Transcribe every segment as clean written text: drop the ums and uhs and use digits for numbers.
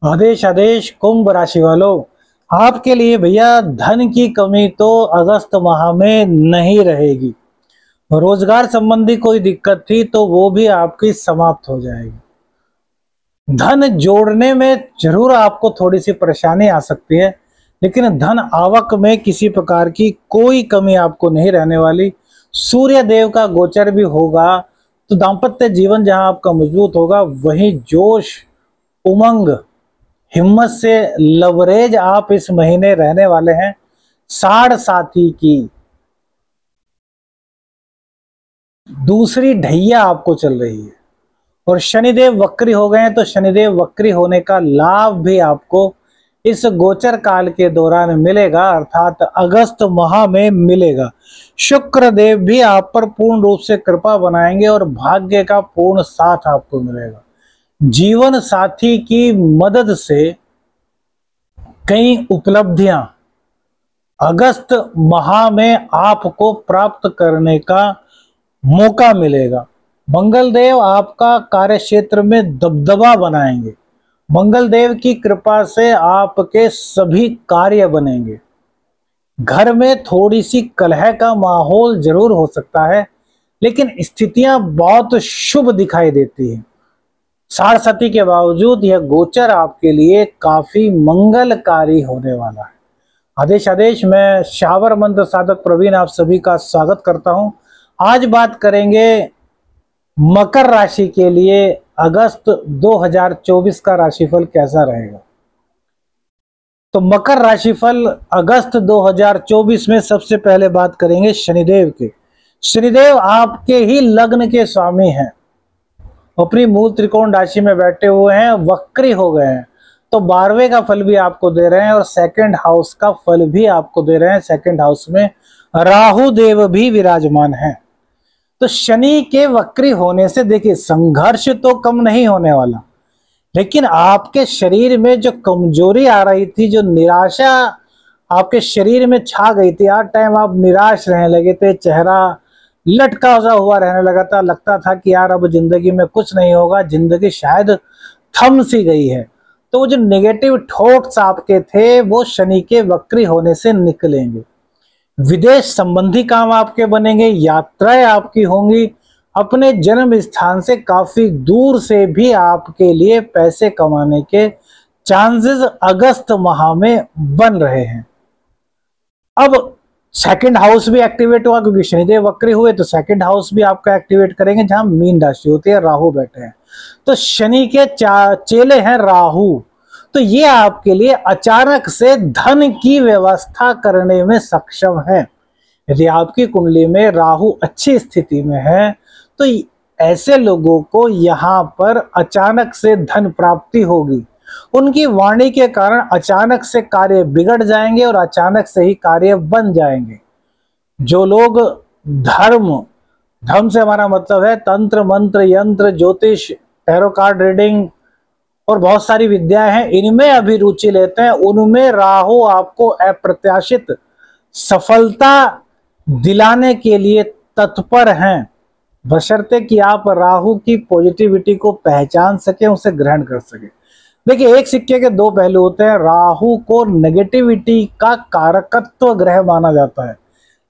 आदेश आदेश कुंभ राशि वालों, आपके लिए भैया धन की कमी तो अगस्त माह में नहीं रहेगी। रोजगार संबंधी कोई दिक्कत थी तो वो भी आपकी समाप्त हो जाएगी। धन जोड़ने में जरूर आपको थोड़ी सी परेशानी आ सकती है, लेकिन धन आवक में किसी प्रकार की कोई कमी आपको नहीं रहने वाली। सूर्य देव का गोचर भी होगा तो दाम्पत्य जीवन जहां आपका मजबूत होगा, वहीं जोश, उमंग, हिम्मत से लवरेज आप इस महीने रहने वाले हैं। साढ़ साथी की दूसरी ढैया आपको चल रही है और शनिदेव वक्री हो गए हैं, तो शनिदेव वक्री होने का लाभ भी आपको इस गोचर काल के दौरान मिलेगा, अर्थात अगस्त माह में मिलेगा। शुक्र देव भी आप पर पूर्ण रूप से कृपा बनाएंगे और भाग्य का पूर्ण साथ आपको मिलेगा। जीवन साथी की मदद से कई उपलब्धियां अगस्त माह में आपको प्राप्त करने का मौका मिलेगा। मंगल देव आपका कार्य क्षेत्र में दबदबा बनाएंगे। मंगल देव की कृपा से आपके सभी कार्य बनेंगे। घर में थोड़ी सी कलह का माहौल जरूर हो सकता है, लेकिन स्थितियां बहुत शुभ दिखाई देती हैं। साढ़ के बावजूद यह गोचर आपके लिए काफी मंगलकारी होने वाला है। आदेश आदेश, मैं शावर मंत्र साधक प्रवीण आप सभी का स्वागत करता हूं। आज बात करेंगे मकर राशि के लिए अगस्त 2024 का राशिफल कैसा रहेगा। तो मकर राशिफल अगस्त 2024 में सबसे पहले बात करेंगे शनिदेव के। शनिदेव आपके ही लग्न के स्वामी हैं, अपनी मूल त्रिकोण राशि में बैठे हुए हैं, वक्री हो गए हैं, तो 12वें का फल भी आपको दे रहे हैं और सेकंड हाउस का फल भी आपको दे रहे हैं। सेकंड हाउस में राहु देव भी विराजमान हैं। तो शनि के वक्री होने से देखिए संघर्ष तो कम नहीं होने वाला, लेकिन आपके शरीर में जो कमजोरी आ रही थी, जो निराशा आपके शरीर में छा गई थी, हर टाइम आप निराश रहने लगे थे, चेहरा लटका हुआ रहने लगा था, लगता था कि यार अब जिंदगी में कुछ नहीं होगा, जिंदगी शायद थम सी गई है। तो वो जो नेगेटिव थॉट्स आपके थे वो शनि के वक्री होने से निकलेंगे। विदेश संबंधी काम आपके बनेंगे, यात्राएं आपकी होंगी, अपने जन्म स्थान से काफी दूर से भी आपके लिए पैसे कमाने के चांसेस अगस्त माह में बन रहे हैं। अब सेकंड हाउस भी एक्टिवेट हुआ, क्योंकि शनिदेव वक्री हुए तो सेकंड हाउस भी आपका एक्टिवेट करेंगे, जहां मीन राशि होती है, राहु बैठे हैं। तो शनि के चेले हैं राहु, तो ये आपके लिए अचानक से धन की व्यवस्था करने में सक्षम है। यदि आपकी कुंडली में राहु अच्छी स्थिति में है तो ऐसे लोगों को यहाँ पर अचानक से धन प्राप्ति होगी। उनकी वाणी के कारण अचानक से कार्य बिगड़ जाएंगे और अचानक से ही कार्य बन जाएंगे। जो लोग धर्म धर्म से हमारा मतलब है तंत्र मंत्र यंत्र ज्योतिष टैरो कार्ड रीडिंग और बहुत सारी विद्याएं हैं, इनमें अभी रुचि लेते हैं, उनमें राहु आपको अप्रत्याशित सफलता दिलाने के लिए तत्पर हैं, बशर्ते कि आप राहु की पॉजिटिविटी को पहचान सके, उसे ग्रहण कर सके। देखिए एक सिक्के के दो पहलू होते हैं। राहु को नेगेटिविटी का कारकत्व ग्रह माना जाता है,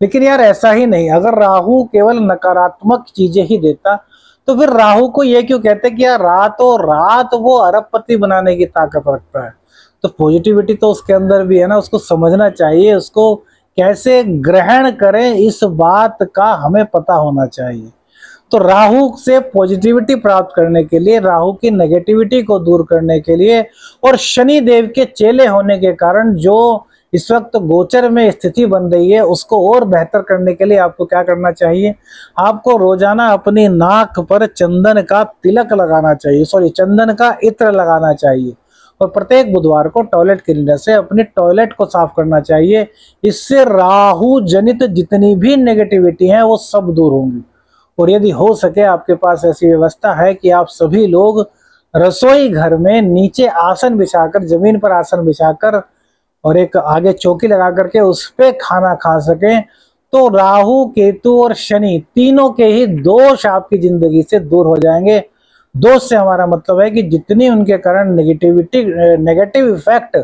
लेकिन यार ऐसा ही नहीं। अगर राहु केवल नकारात्मक चीजें ही देता तो फिर राहु को ये क्यों कहते कि यार रातों रात वो अरबपति बनाने की ताकत रखता है। तो पॉजिटिविटी तो उसके अंदर भी है ना, उसको समझना चाहिए, उसको कैसे ग्रहण करें इस बात का हमें पता होना चाहिए। तो राहु से पॉजिटिविटी प्राप्त करने के लिए, राहु की नेगेटिविटी को दूर करने के लिए और शनि देव के चेले होने के कारण जो इस वक्त गोचर में स्थिति बन रही है उसको और बेहतर करने के लिए आपको क्या करना चाहिए, आपको रोजाना अपनी नाक पर चंदन का तिलक लगाना चाहिए, चंदन का इत्र लगाना चाहिए और प्रत्येक बुधवार को टॉयलेट क्लीनर से अपने टॉयलेट को साफ करना चाहिए। इससे राहु जनित जितनी भी नेगेटिविटी है वो सब दूर होंगी। और यदि हो सके आपके पास ऐसी व्यवस्था है कि आप सभी लोग रसोई घर में नीचे आसन बिछाकर, जमीन पर आसन बिछाकर और एक आगे चौकी लगा करके उस पे खाना खा सकें, तो राहु केतु और शनि तीनों के ही दोष आपकी जिंदगी से दूर हो जाएंगे। दोष से हमारा मतलब है कि जितनी उनके कारण नेगेटिव इफेक्ट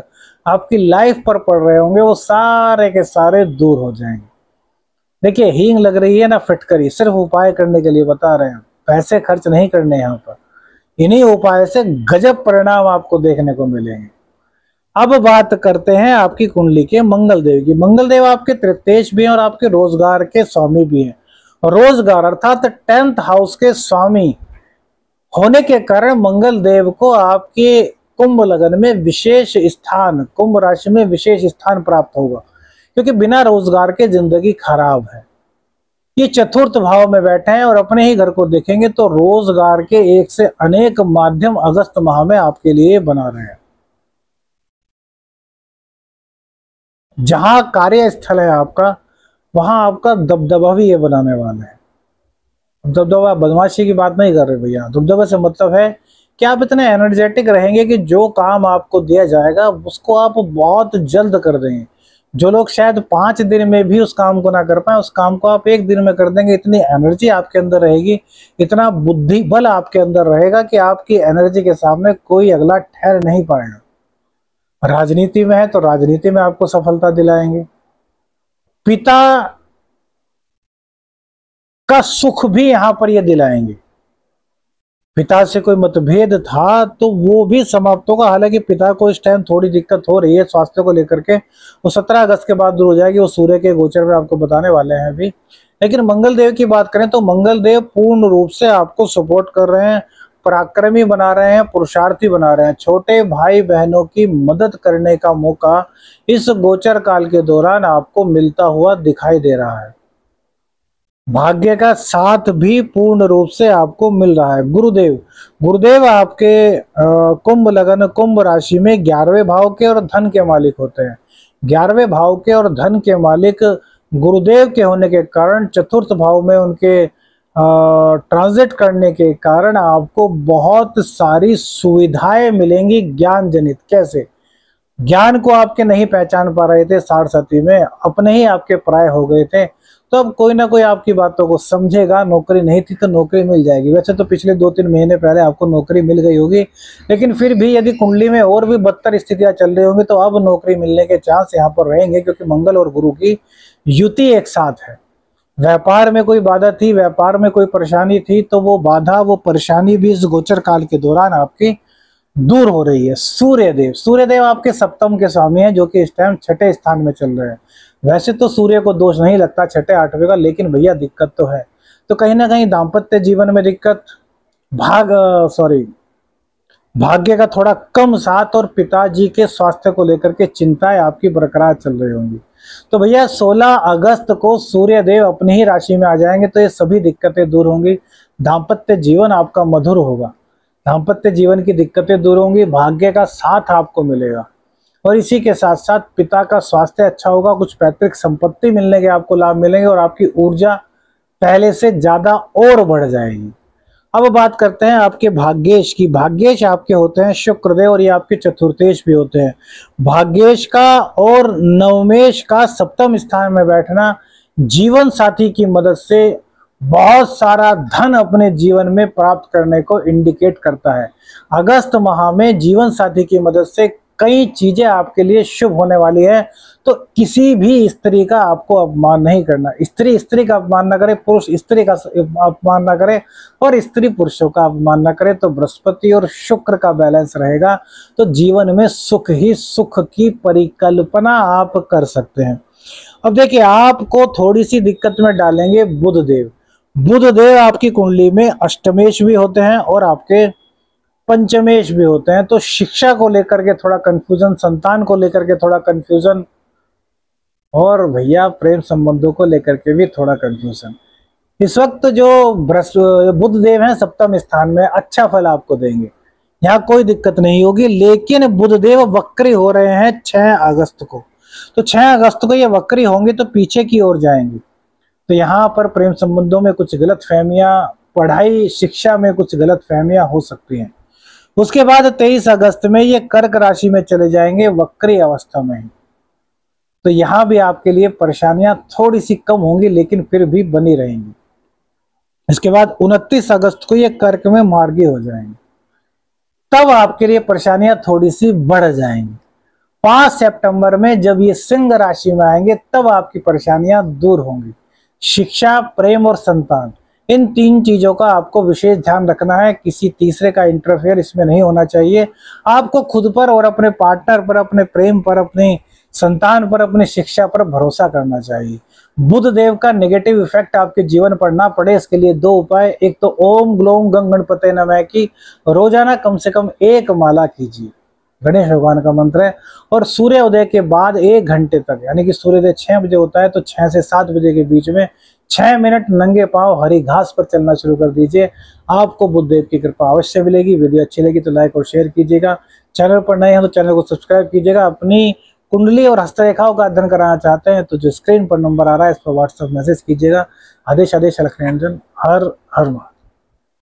आपकी लाइफ पर पड़ रहे होंगे वो सारे के सारे दूर हो जाएंगे। देखिए हींग लग रही है ना फिटकरी, सिर्फ उपाय करने के लिए बता रहे हैं, पैसे खर्च नहीं करने यहाँ पर। इन्हीं उपाय से गजब परिणाम आपको देखने को मिलेंगे। अब बात करते हैं आपकी कुंडली के मंगल देव की। मंगल देव आपके तृतीयेश भी हैं और आपके रोजगार के स्वामी भी हैं। रोजगार अर्थात 10th हाउस के स्वामी होने के कारण मंगल देव को आपके कुंभ लगन में विशेष स्थान, कुंभ राशि में विशेष स्थान प्राप्त होगा, क्योंकि बिना रोजगार के जिंदगी खराब है। ये चतुर्थ भाव में बैठे हैं और अपने ही घर को देखेंगे तो रोजगार के एक से अनेक माध्यम अगस्त माह में आपके लिए बना रहे हैं। जहां कार्यस्थल है आपका, वहां आपका दबदबा भी ये बनाने वाला है। दबदबा बदमाशी की बात नहीं कर रहे भैया, दबदबे से मतलब है कि आप इतने एनर्जेटिक रहेंगे कि जो काम आपको दिया जाएगा उसको आप बहुत जल्द कर देंगे। जो लोग शायद 5 दिन में भी उस काम को ना कर पाए, उस काम को आप 1 दिन में कर देंगे। इतनी एनर्जी आपके अंदर रहेगी, इतना बुद्धि बल आपके अंदर रहेगा कि आपकी एनर्जी के सामने कोई अगला ठहर नहीं पाएगा। राजनीति में है तो राजनीति में आपको सफलता दिलाएंगे। पिता का सुख भी यहां पर ये दिलाएंगे। पिता से कोई मतभेद था तो वो भी समाप्त होगा। हालांकि पिता को इस टाइम थोड़ी दिक्कत हो रही है स्वास्थ्य को लेकर के, वो 17 अगस्त के बाद दूर हो जाएगी। वो सूर्य के गोचर में आपको बताने वाले हैं अभी। लेकिन मंगल देव की बात करें तो मंगल देव पूर्ण रूप से आपको सपोर्ट कर रहे हैं, पराक्रमी बना रहे हैं, पुरुषार्थी बना रहे हैं। छोटे भाई बहनों की मदद करने का मौका इस गोचर काल के दौरान आपको मिलता हुआ दिखाई दे रहा है। भाग्य का साथ भी पूर्ण रूप से आपको मिल रहा है। गुरुदेव आपके कुंभ लगन, कुंभ राशि में 11वें भाव के और धन के मालिक होते हैं। 11वें भाव के और धन के मालिक गुरुदेव के होने के कारण चतुर्थ भाव में उनके ट्रांजिट करने के कारण आपको बहुत सारी सुविधाएं मिलेंगी ज्ञान जनित। कैसे? ज्ञान को आपके नहीं पहचान पा रहे थे, साढ़ साथी में अपने ही आपके पराये हो गए थे, तो अब कोई ना कोई आपकी बातों को समझेगा। नौकरी नहीं थी तो नौकरी मिल जाएगी। वैसे तो पिछले 2-3 महीने पहले आपको नौकरी मिल गई होगी, लेकिन फिर भी यदि कुंडली में और भी बदतर स्थितियां चल रही होंगी तो अब नौकरी मिलने के चांस यहाँ पर रहेंगे, क्योंकि मंगल और गुरु की युति एक साथ है। व्यापार में कोई बाधा थी, व्यापार में कोई परेशानी थी, तो वो बाधा, वो परेशानी भी इस गोचर काल के दौरान आपकी दूर हो रही है। सूर्यदेव आपके सप्तम के स्वामी हैं, जो कि इस टाइम 6ठे स्थान में चल रहे हैं। वैसे तो सूर्य को दोष नहीं लगता 6ठे 8वें का, लेकिन भैया दिक्कत तो है। तो कहीं ना कहीं दाम्पत्य जीवन में दिक्कत, भाग्य का थोड़ा कम साथ और पिताजी के स्वास्थ्य को लेकर के चिंताएं आपकी बरकरार चल रही होंगी। तो भैया 16 अगस्त को सूर्यदेव अपनी ही राशि में आ जाएंगे, तो ये सभी दिक्कतें दूर होंगी। दाम्पत्य जीवन आपका मधुर होगा, दाम्पत्य जीवन की दिक्कतें दूर होंगी, भाग्य का साथ आपको मिलेगा। और इसी के साथ साथ पिता का स्वास्थ्य अच्छा होगा, कुछ पैतृक संपत्ति मिलने के आपको लाभ मिलेंगे और आपकी ऊर्जा पहले से ज्यादा और बढ़ जाएगी। अब बात करते हैं आपके भाग्येश की। भाग्येश आपके होते हैं शुक्रदेव और ये आपके चतुर्थेश भी होते हैं। भाग्येश का और नवमेश का सप्तम स्थान में बैठना जीवन साथी की मदद से बहुत सारा धन अपने जीवन में प्राप्त करने को इंडिकेट करता है। अगस्त माह में जीवन साथी की मदद से कई चीजें आपके लिए शुभ होने वाली है। तो किसी भी स्त्री का आपको अपमान नहीं करना। स्त्री का अपमान ना करे, पुरुष स्त्री का अपमान ना करे और स्त्री पुरुषों का अपमान ना करे। तो बृहस्पति और शुक्र का बैलेंस रहेगा तो जीवन में सुख ही सुख की परिकल्पना आप कर सकते हैं। अब देखिए आपको थोड़ी सी दिक्कत में डालेंगे बुधदेव आपकी कुंडली में अष्टमेश भी होते हैं और आपके पंचमेश भी होते हैं। तो शिक्षा को लेकर के थोड़ा कंफ्यूजन, संतान को लेकर के थोड़ा कंफ्यूजन और भैया प्रेम संबंधों को लेकर के भी थोड़ा कंफ्यूजन। इस वक्त जो बुधदेव हैं सप्तम स्थान में, अच्छा फल आपको देंगे, यहाँ कोई दिक्कत नहीं होगी। लेकिन बुधदेव वक्री हो रहे हैं 6 अगस्त को। तो 6 अगस्त को ये वक्री होंगे तो पीछे की ओर जाएंगे। तो यहाँ पर प्रेम संबंधों में कुछ गलत फहमियां, पढ़ाई शिक्षा में कुछ गलत फहमियां हो सकती हैं। उसके बाद 23 अगस्त में ये कर्क राशि में चले जाएंगे वक्री अवस्था में। तो यहां भी आपके लिए परेशानियां थोड़ी सी कम होंगी, लेकिन फिर भी बनी रहेंगी। इसके बाद 29 अगस्त को ये कर्क में मार्गी हो जाएंगे, तब आपके लिए परेशानियां थोड़ी सी बढ़ जाएंगी। 5 सितंबर में जब ये सिंह राशि में आएंगे तब आपकी परेशानियां दूर होंगी। शिक्षा, प्रेम और संतान, इन 3 चीजों का आपको विशेष ध्यान रखना है। किसी तीसरे का इंटरफेयर इसमें नहीं होना चाहिए। आपको खुद पर और अपने पार्टनर पर, अपने प्रेम पर, अपनी संतान पर, अपनी शिक्षा पर भरोसा करना चाहिए। बुध देव का नेगेटिव इफेक्ट आपके जीवन पर ना पड़े, इसके लिए 2 उपाय। एक तो ओम ग्लोम गंग गणपते नमः की रोजाना कम से कम 1 माला कीजिए, गणेश भगवान का मंत्र है। और सूर्य उदय के बाद 1 घंटे तक, यानी कि सूर्योदय 6 बजे होता है तो 6 से 7 बजे के बीच में 6 मिनट नंगे पांव हरी घास पर चलना शुरू कर दीजिए। आपको बुधदेव की कृपा अवश्य मिलेगी। वीडियो अच्छी लगी तो लाइक और शेयर कीजिएगा। चैनल पर नए हैं तो चैनल को सब्सक्राइब कीजिएगा। अपनी कुंडली और हस्तरेखाओं का अध्ययन कराना चाहते हैं तो जो स्क्रीन पर नंबर आ रहा है इस पर व्हाट्सएप मैसेज कीजिएगा। आदेश आदेश अलख निरंजन। हर हर महादेव।